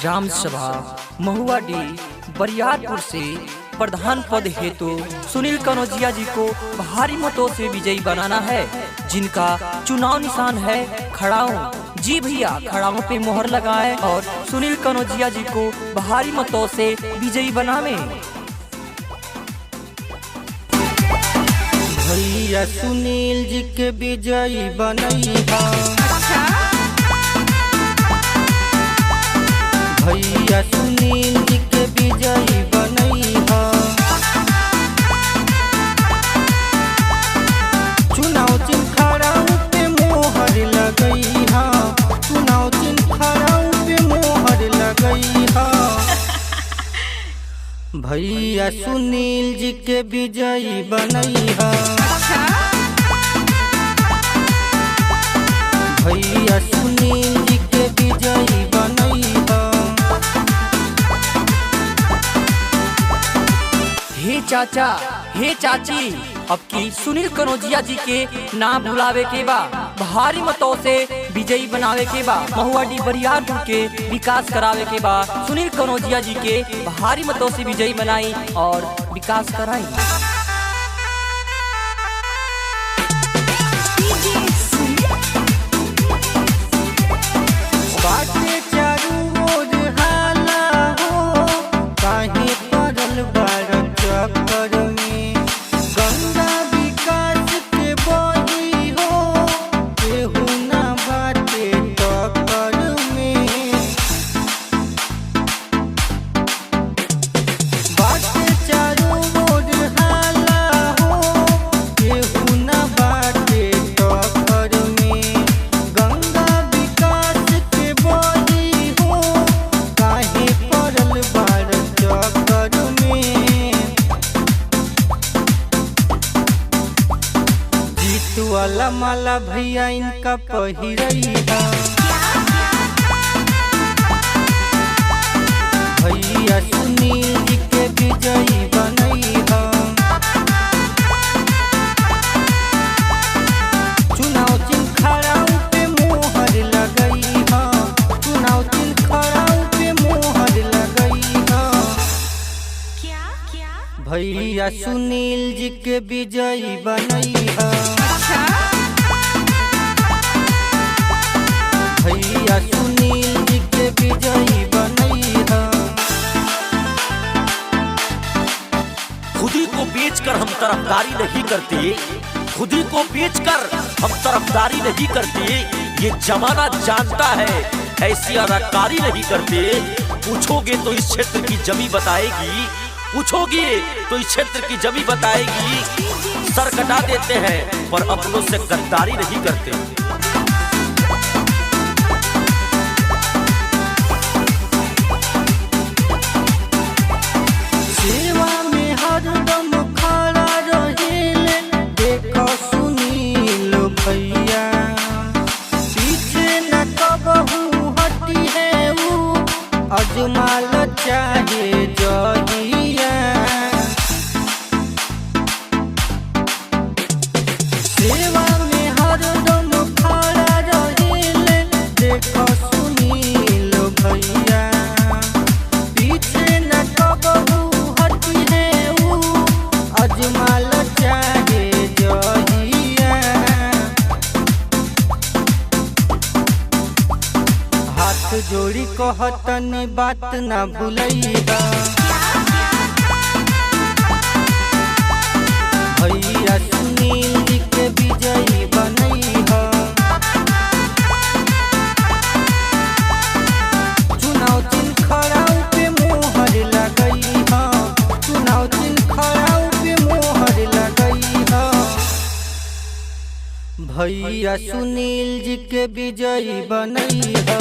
Gram सभा महुआडी बरियारपुर से प्रधान पद हेतु सुनील कनौजिया जी को भारी मतों से विजयी बनाना है, जिनका चुनाव निशान है खड़ाऊ। जी भैया, खड़ाऊ पे मोहर लगाए और सुनील कनौजिया जी को भारी मतों से विजयी बनावे। भैया सुनील जी के विजयी बनैहा, भैया सुनील जी के विजयी बनैहा। चुनाव चिन्ह खड़ाऊ पे मोहर लगैहा, चुनाव चिन्ह खड़ाऊ पे मोहर लगैहा। भैया सुनील जी के विजयी बनैहा, भैया सुनील जी के विजयी बनैहा। हे चाचा, हे चाची, अब की सुनील कनौजिया जी के नाम बुलावे के बा, भारी मतों से विजयी बनावे के बा, महुआडी बरियारपुर के विकास करावे के बा। सुनील कनौजिया जी के भारी मतों से विजयी बनाई और विकास कराई। बाटे चारू ओर हाला हो, काहे पड़ल बाड़ चक्कर में। गंगा विकास के बही हो, केहू ना बाटे टक्कर में। बाटे चारू ओर हाला हो, केहू ना बाटे टक्कर में। गंगा विकास के बही हो, काहे पड़ल बाड़ चक्कर में। जीत वाला माला भैया इनका पहिरैहा, भैया सुनील जी के विजयी बनैहा। चुनाव चिन्ह खड़ाऊ पे मोहर लगैहा, चुनाव चिन्ह खड़ाऊ पे मोहर लगैहा। भैया सुनील जी के विजयी बनैहा, भैया सुनील जी के विजयी बनैहा। खुदी को बेचकर हम तरफदारी नहीं करते, खुदी को बेचकर हम तरफदारी नहीं करते। ये जमाना जानता है, ऐसी अदाकारी नहीं करते। पूछोगे तो इस क्षेत्र की जमी बताएगी, पूछोगे तो इस क्षेत्र की जमी बताएगी। सर कटा देते हैं पर अपनों से गद्दारी नहीं करते। सेवा में हरदम खड़ा रहेले, देखो सुनील भैया। पीछे न कबहू हटी है ऊ, अजमाल चाहे जहिया। सेवा में हरदम खड़ा रहेले, देखो सुनील भैया। पीछे न कबहू हटी है ऊ, अजमाल चाहे जहिया। हाथ जोड़ी कहतनी बात ना भूलैहा, भैया सुनील जी के विजयी बनैहा। चुनाव चिन्ह खड़ाऊ पे मोहर लगैहा, चुनाव चिन्ह खड़ाऊ पे मोहर लगैहा। भैया सुनील जी के विजयी बनैहा।